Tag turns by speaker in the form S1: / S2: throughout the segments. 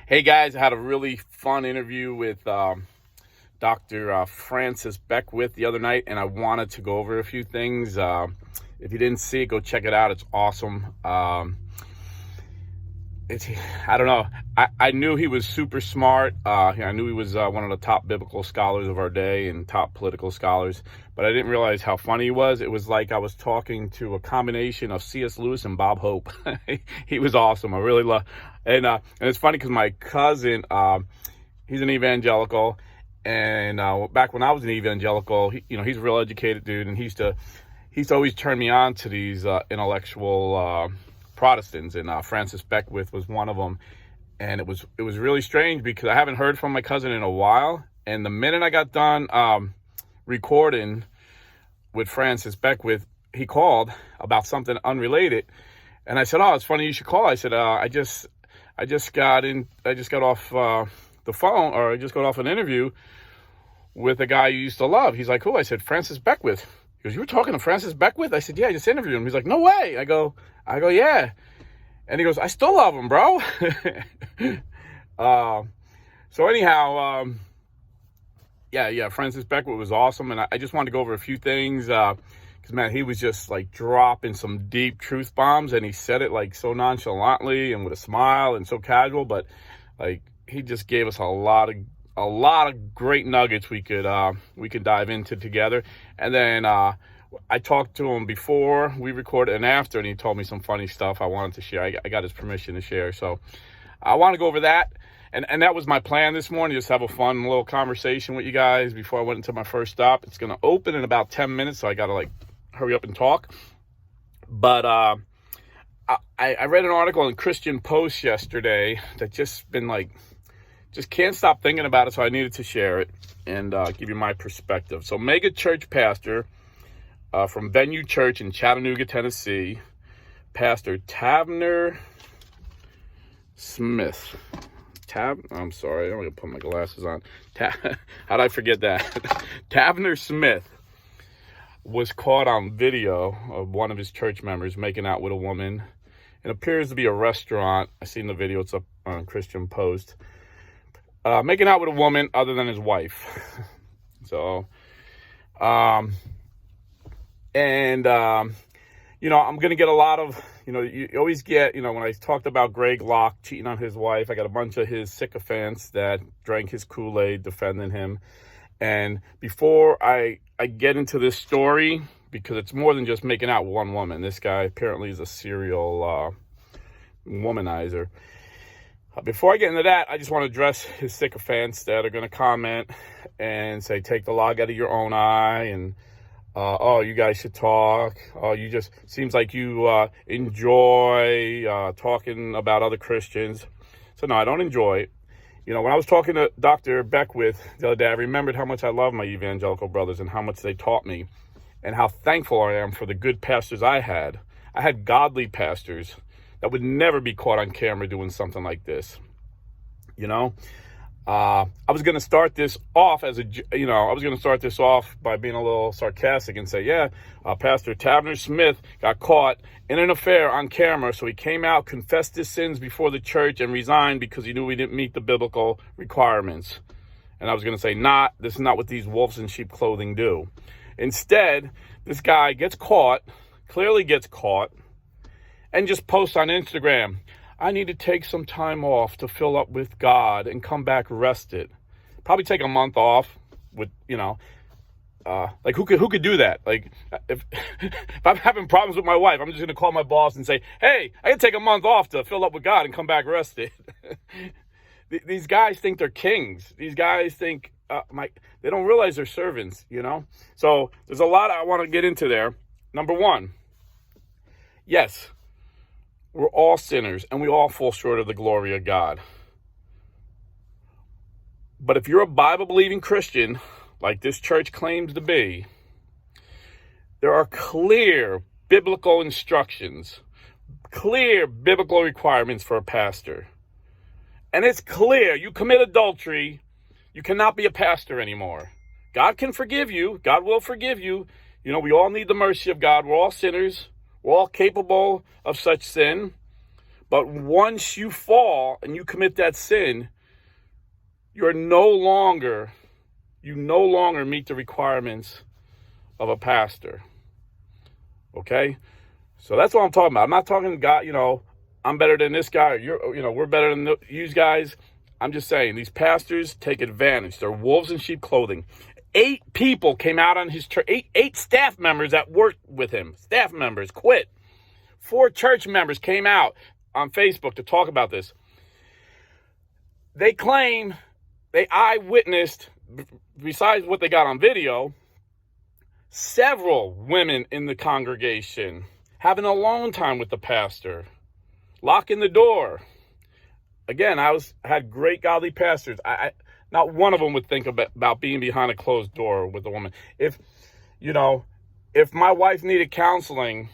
S1: Hey guys, I had a really fun interview with Dr. Francis Beckwith the other night, and I wanted to go over a few things. If you didn't see it, go check it out. It's awesome. I don't know. I knew he was super smart. I knew he was one of the top biblical scholars of our day and top political scholars, but I didn't realize how funny he was. It was like I was talking to a combination of C.S. Lewis and Bob Hope. He was awesome. I really love, and it's funny because my cousin, he's an evangelical, and back when I was an evangelical, he's a real educated dude, and he used to always turn me on to these intellectual Protestants, and Francis Beckwith was one of them. And it was really strange because I haven't heard from my cousin in a while. And the minute I got done recording with Francis Beckwith, he called about something unrelated. And I said, "Oh, it's funny you should call." I said, I just got off the phone, or I just got off an interview with a guy you used to love. He's like, "Who?" I said, "Francis Beckwith." He goes, "You were talking to Francis Beckwith?" I said, "Yeah, I just interviewed him." He's like, "No way." I go, "Yeah." And he goes, "I still love him, bro." So anyhow, yeah, Francis Beckwith was awesome. And I just wanted to go over a few things, because, man, he was just like dropping some deep truth bombs, and he said it like so nonchalantly and with a smile and so casual, but like he just gave us a lot of great nuggets we could dive into together. And then I talked to him before we recorded and after, and he told me some funny stuff I wanted to share. I got his permission to share, so I want to go over that. And that was my plan this morning, just have a fun little conversation with you guys before I went into my first stop. It's going to open in about 10 minutes, so I got to like hurry up and talk. But I read an article in Christian Post yesterday that just can't stop thinking about it, so I needed to share it and give you my perspective. So mega church pastor from Venue Church in Chattanooga, Tennessee, Pastor Tavner Smith. I'm sorry, I'm going to put my glasses on. How'd I forget that? Tavner Smith was caught on video of one of his church members making out with a woman. It appears to be a restaurant. I seen the video. It's up on Christian Post. Making out with a woman other than his wife. So, I'm going to get a lot of, you always get, when I talked about Greg Locke cheating on his wife, I got a bunch of his sycophants that drank his Kool-Aid defending him. And before I get into this story, because it's more than just making out with one woman, this guy apparently is a serial womanizer. Before I get into that, I just want to address his sycophants that are going to comment and say, take the log out of your own eye, and oh, you guys should talk. Oh, you just seems like you enjoy talking about other Christians. So no, I don't enjoy it. When I was talking to Dr. Beckwith the other day, I remembered how much I love my evangelical brothers and how much they taught me and how thankful I am for the good pastors I had. I had godly pastors that would never be caught on camera doing something like this. I was going to start this off by being a little sarcastic and say, Pastor Tavner Smith got caught in an affair on camera. So he came out, confessed his sins before the church, and resigned because he knew he didn't meet the biblical requirements. And I was going to say, this is not what these wolves in sheep clothing do. Instead, this guy clearly gets caught, and just posts on Instagram, "I need to take some time off to fill up with God and come back rested." Probably take a month off with, like who could do that? Like if I'm having problems with my wife, I'm just going to call my boss and say, "Hey, I can take a month off to fill up with God and come back rested." These guys think they're kings. These guys think they don't realize they're servants, So there's a lot I want to get into there. Number one, yes, we're all sinners, and we all fall short of the glory of God. But if you're a Bible-believing Christian, like this church claims to be, there are clear biblical instructions, clear biblical requirements for a pastor. And it's clear, you commit adultery, you cannot be a pastor anymore. God can forgive you. God will forgive you. We all need the mercy of God. We're all sinners. We're all capable of such sin. But once you fall and you commit that sin, you no longer meet the requirements of a pastor. Okay? So that's what I'm talking about. I'm not talking God, I'm better than this guy, or we're better than you guys. I'm just saying these pastors take advantage. They're wolves in sheep clothing. 8 people came out on his church. 8 staff members that worked with him. Staff members quit. 4 church members came out on Facebook to talk about this. They claim they eyewitnessed, besides what they got on video, several women in the congregation having a alone time with the pastor, locking the door. Again, I had great godly pastors. I not one of them would think about being behind a closed door with a woman. If my wife needed counseling,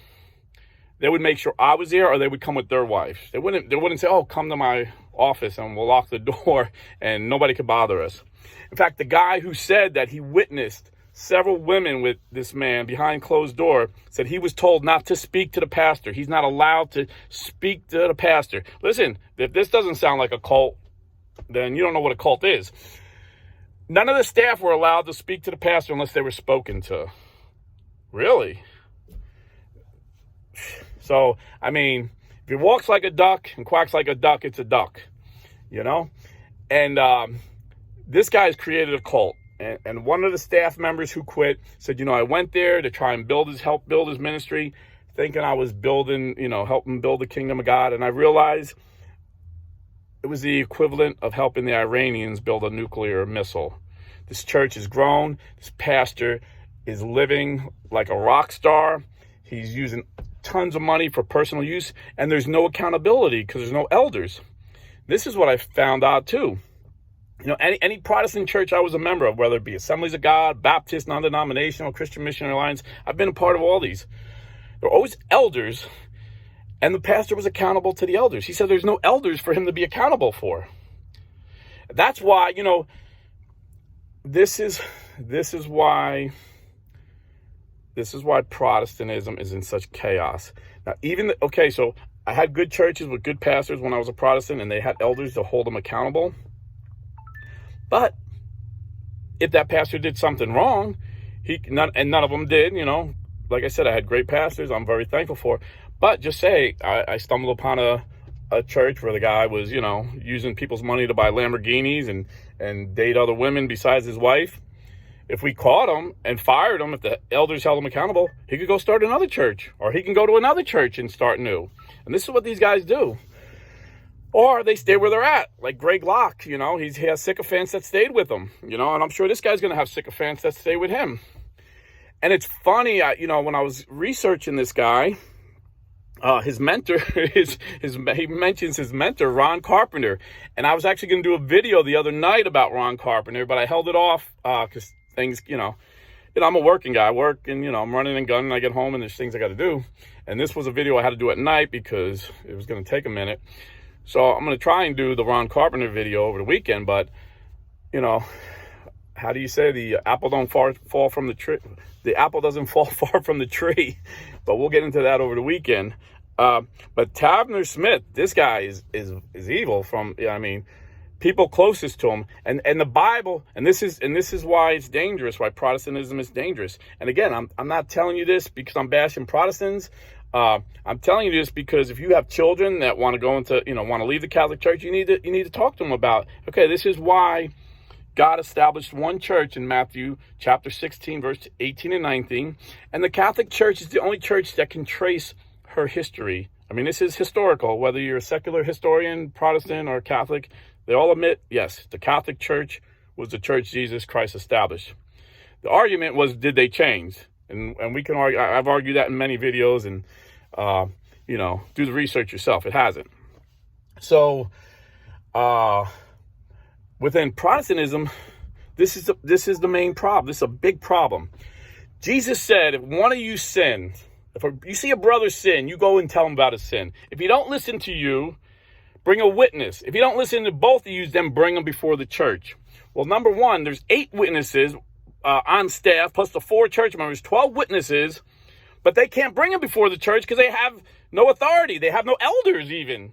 S1: they would make sure I was there, or they would come with their wife. They wouldn't say, "Oh, come to my office and we'll lock the door and nobody could bother us." In fact, the guy who said that he witnessed several women with this man behind closed door said he was told not to speak to the pastor. He's not allowed to speak to the pastor. Listen, if this doesn't sound like a cult, then you don't know what a cult is. None of the staff were allowed to speak to the pastor unless they were spoken to. Really? So, if he walks like a duck and quacks like a duck, it's a duck, And this guy's created a cult. And one of the staff members who quit said, I went there to try and help build his ministry, thinking I was helping build the kingdom of God. And I realized it was the equivalent of helping the Iranians build a nuclear missile. This church has grown. This pastor is living like a rock star. He's using tons of money for personal use, and there's no accountability because there's no elders. This is what I found out too. Any Protestant church I was a member of, whether it be Assemblies of God, Baptist, non-denominational, Christian Missionary Alliance, I've been a part of all these. There are always elders, and the pastor was accountable to the elders. He said there's no elders for him to be accountable for. That's why, this is why Protestantism is in such chaos. Now, so I had good churches with good pastors when I was a Protestant, and they had elders to hold them accountable. But if that pastor did something wrong, none of them did, like I said, I had great pastors I'm very thankful for. But just say I stumbled upon a church where the guy was, using people's money to buy Lamborghinis and date other women besides his wife. If we caught him and fired him, if the elders held him accountable, he could go start another church, or he can go to another church and start new. And this is what these guys do. Or they stay where they're at, like Greg Locke, he has sycophants that stayed with him, and I'm sure this guy's going to have sycophants that stay with him. And it's funny, when I was researching this guy, his mentor, he mentions his mentor, Ron Carpenter. And I was actually going to do a video the other night about Ron Carpenter, but I held it off because things, I'm a working guy. I work and, I'm running and gunning. I get home and there's things I got to do. And this was a video I had to do at night because it was going to take a minute. So I'm going to try and do the Ron Carpenter video over the weekend. But, how do you say the apple don't fall from the tree? The apple doesn't fall far from the tree. But we'll get into that over the weekend. But Tabner Smith, this guy is evil from, people closest to him, and the Bible, and this is why it's dangerous, why Protestantism is dangerous. And again, I'm not telling you this because I'm bashing Protestants. I'm telling you this because if you have children that want to go into, want to leave the Catholic Church, you need to talk to them about, okay, this is why God established one church in Matthew chapter 16, verse 18 and 19. And the Catholic Church is the only church that can trace her history. This is historical, whether you're a secular historian, Protestant, or Catholic. They all admit, yes, the Catholic Church was the church Jesus Christ established. The argument was, did they change? And we can argue. I've argued that in many videos, and do the research yourself. It hasn't. So, within Protestantism, this is the main problem. This is a big problem. Jesus said, if one of you sins, if you see a brother sin, you go and tell him about his sin. If he don't listen to you, bring a witness. If you don't listen to both of you, then bring them before the church. Well, number one, there's 8 witnesses on staff, plus the 4 church members, 12 witnesses, but they can't bring them before the church because they have no authority. They have no elders even.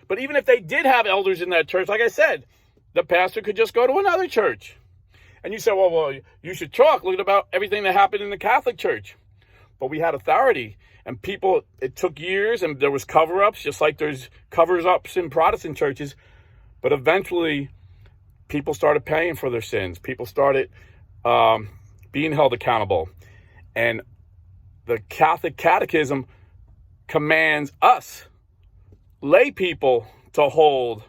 S1: But even if they did have elders in that church, like I said, the pastor could just go to another church. And you say, well, you should talk. Look about everything that happened in the Catholic Church. But we had authority, and people, it took years, and there was cover-ups, just like there's covers-ups in Protestant churches. But eventually, people started paying for their sins. People started being held accountable. And the Catholic Catechism commands us, lay people, to hold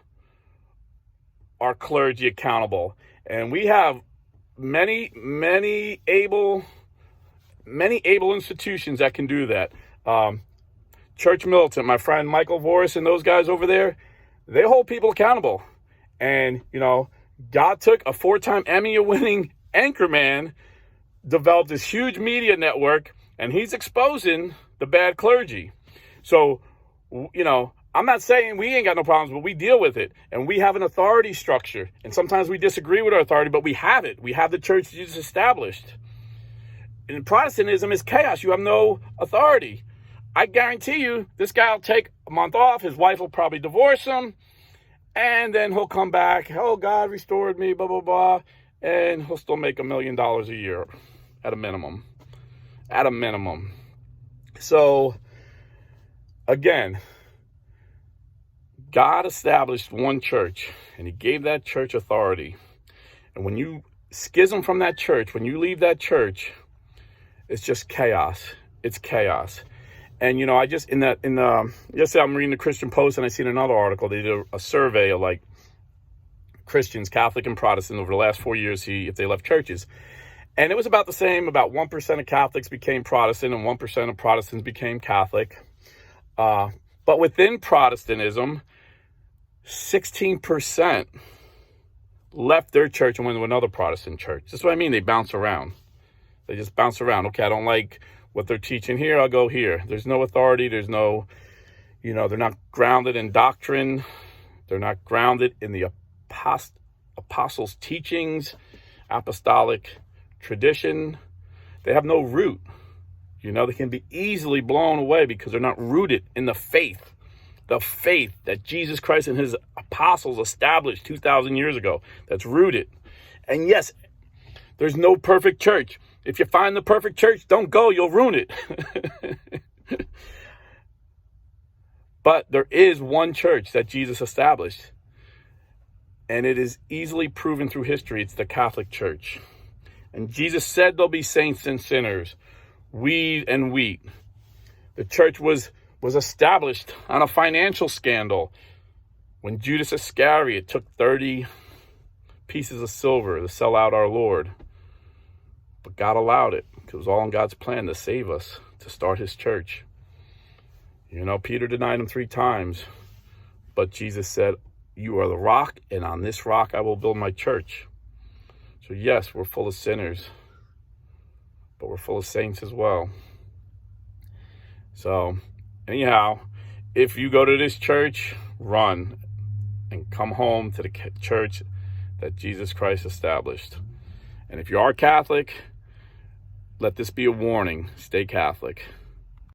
S1: our clergy accountable. And we have many able institutions that can do that. Church Militant, my friend Michael Voris and those guys over there, they hold people accountable. And, God took a 4-time Emmy-winning anchorman, developed this huge media network, and he's exposing the bad clergy. So, I'm not saying we ain't got no problems, but we deal with it. And we have an authority structure. And sometimes we disagree with our authority, but we have it. We have the church Jesus established. And Protestantism is chaos. You have no authority. I guarantee you, this guy will take a month off. His wife will probably divorce him. And then he'll come back. Oh, God restored me, blah, blah, blah. And he'll still make $1 million a year at a minimum. At a minimum. So, again, God established one church, and he gave that church authority. And when you schism from that church, when you leave that church, it's just chaos. It's chaos. And, I just, yesterday I'm reading the Christian Post, and I seen another article. They did a survey of, Christians, Catholic and Protestant, over the last 4 years, see if they left churches. And it was about the same. About 1% of Catholics became Protestant, and 1% of Protestants became Catholic. But within Protestantism, 16% left their church and went to another Protestant church. That's what I mean. They bounce around. They just bounce around. Okay, I don't like what they're teaching here. I'll go here. There's no authority. There's no, they're not grounded in doctrine. They're not grounded in the apostles' teachings, apostolic tradition. They have no root. They can be easily blown away because they're not rooted in the faith that Jesus Christ and his apostles established 2,000 years ago. That's rooted. And yes, there's no perfect church. If you find the perfect church, don't go. You'll ruin it. But there is one church that Jesus established. And it is easily proven through history. It's the Catholic Church. And Jesus said there'll be saints and sinners, weed and wheat. The church was established on a financial scandal when Judas Iscariot took 30 pieces of silver to sell out our Lord. But God allowed it. It was all in God's plan to save us, to start his church. Peter denied him 3 times. But Jesus said, you are the rock, and on this rock I will build my church. So yes, we're full of sinners, but we're full of saints as well. So anyhow, if you go to this church, run and come home to the church that Jesus Christ established. And if you are Catholic, let this be a warning. Stay Catholic.